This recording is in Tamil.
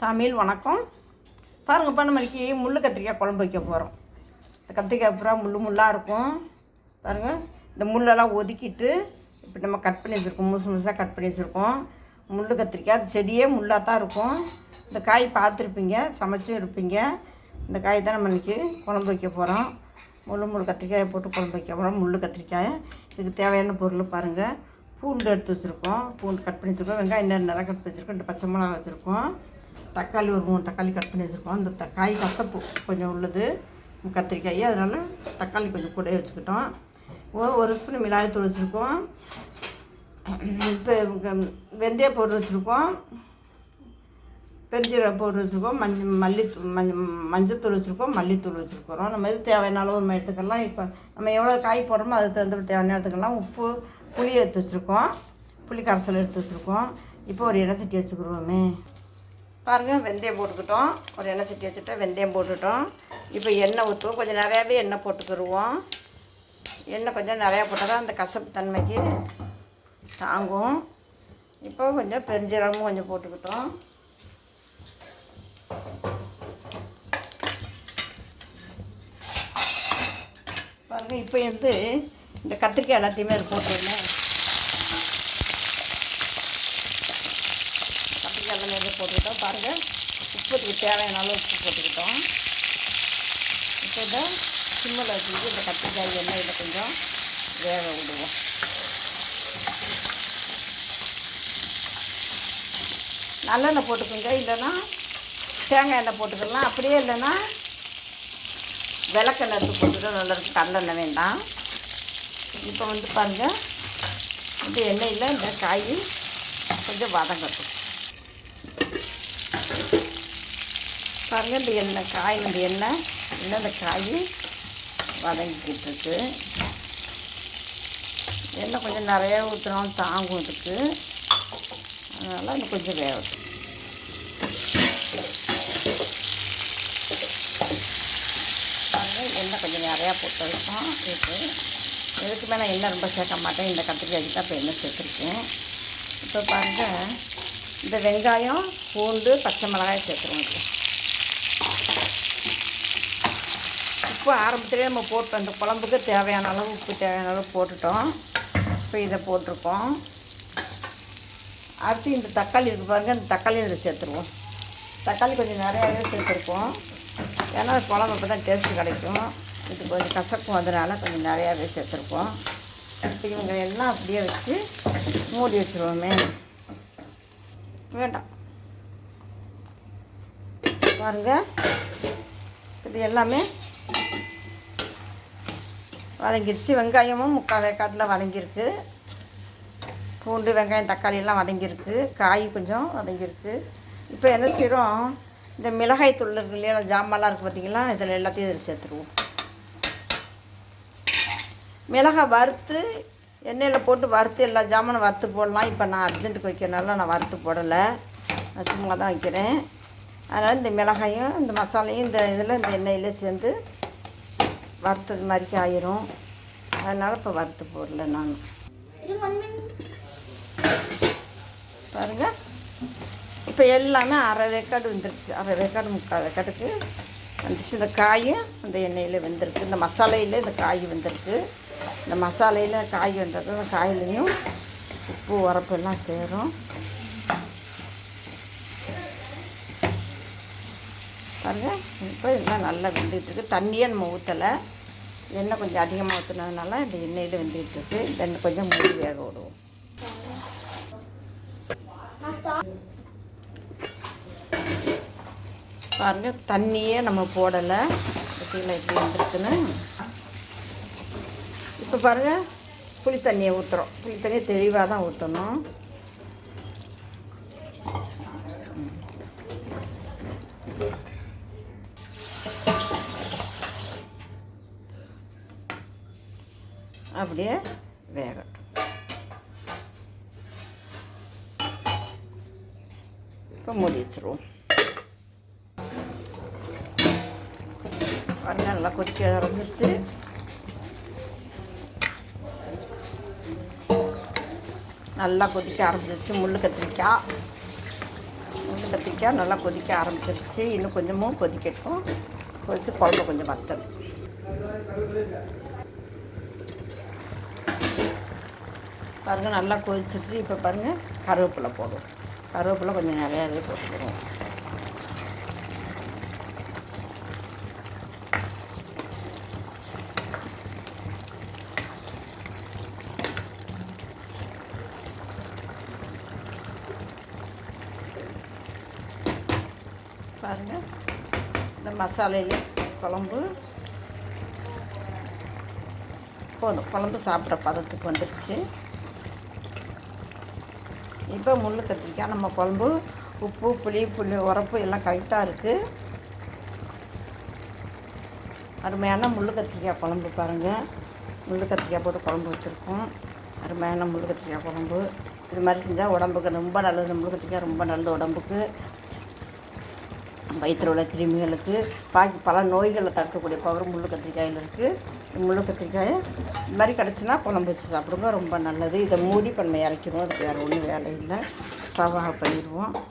தமிழ் வணக்கம். பாருங்கள், பண்ண மணிக்கு முள் கத்திரிக்காய் குழம்பு வைக்க போகிறோம். இந்த கத்திரிக்காய் பூரா முள்ளாக இருக்கும். பாருங்கள், இந்த முள்ளெல்லாம் ஒதுக்கிட்டு இப்போ நம்ம கட் பண்ணி வச்சுருக்கோம். முழுசாக கட் பண்ணி வச்சுருக்கோம். முள் கத்திரிக்காய் அது செடியே முள்ளாக தான் இருக்கும். இந்த காய் பார்த்துருப்பீங்க, சமைச்சும் இருப்பீங்க. இந்த காய் தான் நம்ம இன்றைக்கி குழம்பு வைக்க போகிறோம். முள் கத்திரிக்காயை போட்டு குழம்பு வைக்க போகிறோம். முள் கத்திரிக்காயை இதுக்கு தேவையான பொருள் பாருங்கள். பூண்டு எடுத்து வச்சுருக்கோம், பூண்டு கட் பண்ணி வச்சுருக்கோம். வெங்காயம் நிறைய கட் பண்ணி வச்சுருக்கோம். 2 பச்சை மிளகா வச்சுருக்கோம். தக்காளி ஒரு 3 தக்காளி கட் பண்ணி வச்சுருக்கோம். இந்த தக்காளி கசப்பு கொஞ்சம் உள்ளது கத்திரிக்காய், அதனால் தக்காளி கொஞ்சம் கூட வச்சுக்கிட்டோம். ஒரு ஸ்பூன் மிளகாய்த்தூள் வச்சுருக்கோம். இப்போ வெந்தய பவுடர் வச்சுருக்கோம். பெருஞ்சீரக பவுடர் வச்சுருக்கோம். மஞ்சத்தூள் வச்சுருக்கோம். மல்லித்தூள் வச்சுருக்கோம். நம்ம எது தேவையான அளவு நம்ம எடுத்துக்கலாம். இப்போ நம்ம எவ்வளோ காய் போடுறோமோ அதுக்கு தகுந்த தேவையான எடுத்துக்கலாம். உப்பு, புளி எடுத்து வச்சுருக்கோம். புளி கரைசல் எடுத்து வச்சுருக்கோம். இப்போ ஒரு எண்ணெய் சட்டி வச்சுக்கிடுவோமே. பாருங்கள், வெந்தயம் போட்டுக்கிட்டோம். ஒரு எண்ணெய் சட்டி வச்சுட்டோம், வெந்தயம் போட்டுட்டோம். இப்போ எண்ணெய் ஊற்றுவோம். கொஞ்சம் நிறையாவே எண்ணெய் போட்டுக்கிடுவோம். எண்ணெய் கொஞ்சம் நிறையா போட்டால் தான் அந்த கசப்பு தன்மைக்கு தாங்கும். இப்போ கொஞ்சம் பெருஞ்சீரகமும் கொஞ்சம் போட்டுக்கிட்டோம். பாருங்கள், இப்போ இந்த கத்திரிக்காய் எல்லாத்தையுமே அது போட்டுருந்தேன். கத்திரிக்காய் எல்லாமே போட்டுக்கிட்டோம். பாருங்கள், உப்புக்கு தேவையான அளவு உப்பு போட்டுக்கிட்டோம். இப்போ இதை சிம்மில் வச்சுக்கிட்டு இந்த கத்திரிக்காய் எண்ணெயில் கொஞ்சம் வேக விடுவோம். நல்லெண்ணெய் போட்டுக்கோங்க, இல்லைன்னா தேங்காய் எண்ணெய் போட்டுக்கலாம். அப்படியே இல்லைன்னா விளக்கெண்ணெய் எடுத்து போட்டுக்கிட்டோம். நல்லா இருக்குது, கடலெண்ணெய் வேண்டாம். இப்போ பாருங்கள், இந்த எண்ணெயில் இந்த காய் கொஞ்சம் வதங்கட்டும். பாருங்கள், இந்த எண்ணெய் காய் இந்த எண்ணெய் இல்லை இந்த காய் வதங்கிக்கிட்டு இருக்கு. எண்ணெய் கொஞ்சம் நிறையா ஊற்றினாலும் தாங்கும் இதுக்கு, அதனால் இன்னும் கொஞ்சம் வேகட்டும். பாருங்கள், எண்ணெய் கொஞ்சம் நிறையா போட்டு வைப்போம். எதுக்குமே நான் எண்ணெய் ரொம்ப சேர்க்க மாட்டேன். இந்த கத்திரிக்காய்க்கு தான் இப்போ எண்ணெய் சேர்த்துருக்கேன். இப்போ பாருங்கள், இந்த வெங்காயம், பூண்டு, பச்சை மிளகாய் சேர்த்துருவோம். உப்பு ஆரம்பத்துலேயே நம்ம போட்டோம். இந்த குழம்புக்கு தேவையான அளவு உப்பு தேவையான அளவு போட்டுட்டோம். இப்போ இதை போட்டிருக்கோம். அடுத்து இந்த தக்காளி இருக்குது பாருங்கள், இந்த தக்காளி இதில் சேர்த்துருவோம். தக்காளி கொஞ்சம் நிறையாவே சேர்த்துருக்கோம். ஏன்னா குழம்பு இப்போ தான் டேஸ்ட்டு கிடைக்கும். இது கொஞ்சம் கசக்கும், அதனால் கொஞ்சம் நிறையாவே சேர்த்துருக்கோம். இப்போ இவங்க எல்லாம் அப்படியே வச்சு மூடி வச்சுருவோமே. வேண்டாம், பாருங்கள், இது எல்லாமே வதங்கிடுச்சு. வெங்காயமும் 3/4 வேக்காட்டில் வதங்கியிருக்கு. பூண்டு, வெங்காயம், தக்காளி எல்லாம் வதங்கியிருக்கு. காய் கொஞ்சம் வதங்கியிருக்கு. இப்போ என்ன செய்கிறோம், இந்த மிளகாய் தூள் இருக்கு இல்லையா, ஜாமான்லாம் இருக்குது பார்த்திங்களா, இதில் எல்லாத்தையும் இதில் சேர்த்துருவோம். மிளகாய் வறுத்து எண்ணெயில் போட்டு வறுத்து எல்லா ஜாமானும் வறுத்து போடலாம். இப்போ நான் அர்ஜென்ட்டுக்கு வைக்கிறனால நான் வறுத்து போடலை, நான் சும்மா தான் வைக்கிறேன். அதனால் இந்த மிளகாயும் இந்த மசாலையும் இந்த இதில் இந்த எண்ணெயிலே சேர்ந்து வறுத்தது மாதிரிக்கு ஆயிரும். அதனால் இப்போ வறுத்து போடல நான். பாருங்கள், இப்போ எல்லாமே 1/2 வேக்காடு வெந்துருச்சு. 1/2 வேக்காடு 3/4 வேக்காட்டுக்கு வந்துச்சு. இந்த காயும் இந்த எண்ணெயில் வெந்திருக்கு. இந்த மசாலையில் இந்த காய் வெந்திருக்கு. இந்த மசாலையில் காய் வெந்தது, இந்த காயிலையும் உப்பு உரப்பு எல்லாம் சேரும். பாருங்கள், இப்போ எல்லாம் நல்லா வெந்துகிட்ருக்கு. தண்ணியே நம்ம ஊற்றலை, எண்ணெய் கொஞ்சம் அதிகமாக ஊற்றுனதுனால இந்த எண்ணெயில் வெந்துகிட்ருக்கு. இந்த எண்ணெய் கொஞ்சம் மூடி வேக விடுவோம். பாருங்கள், தண்ணியே நம்ம போடலை. பற்றியில் எப்படி வந்துருக்குன்னு. இப்போ பாருங்கள், புளி தண்ணியை ஊற்றுறோம். புளி தண்ணியை தெளிவாக தான் ஊற்றணும். அப்படியே வேகட்டும். இப்போ மூடி வச்சுருவோம். பாருங்க, நல்லா கொதிக்க ஆரம்பிச்சிச்சு. நல்லா கொதிக்க ஆரம்பிச்சிச்சு. முள் கத்திரிக்காய் கத்திரிக்காய் நல்லா கொதிக்க ஆரம்பிச்சிருச்சு. இன்னும் கொஞ்சமும் கொதிக்கட்டும். கொதித்து குழம்பு கொஞ்சம் வத்தணும். பாருங்கள் நல்லா கொதிச்சிருச்சு. இப்போ பாருங்கள் கருவேப்பிலை போடுவோம். கருவேப்பிலை கொஞ்சம் நிறையாவே போட்டுக்கிறோம். பாருங்கள் இந்த மசாலையிலே குழம்பு போதும். குழம்பு சாப்பிட்ற பதத்துக்கு வந்துடுச்சு. இப்போ முள் கத்திரிக்காய் நம்ம குழம்பு உப்பு புளி உரப்பு எல்லாம் கரெக்டாக இருக்குது. அருமையான முள் கத்திரிக்காய் குழம்பு பாருங்கள். முள் கத்திரிக்காய் போட்டு குழம்பு வச்சுருக்கோம். அருமையான முள் கத்திரிக்காய் குழம்பு. இது மாதிரி செஞ்சால் உடம்புக்கு ரொம்ப நல்லது. முள் கத்திரிக்காய் ரொம்ப நல்லது உடம்புக்கு. வயிற்றில் உள்ள கிருமிகளுக்கு பாக்கி பல நோய்களை தடுக்கக்கூடிய பவர் முள் கத்திரிக்காயில் இருக்குது. முள் கத்திரிக்காயை இது மாதிரி கிடச்சின்னா குழம்பு வச்சு சாப்பிடுங்க, ரொம்ப நல்லது. இதை மூடி பண்ண இறக்கிடுவோம். அதுக்கு வேறு ஒன்றும் வேலை இல்லை. ஸ்டவ் ஆஃப் பண்ணிடுவோம்.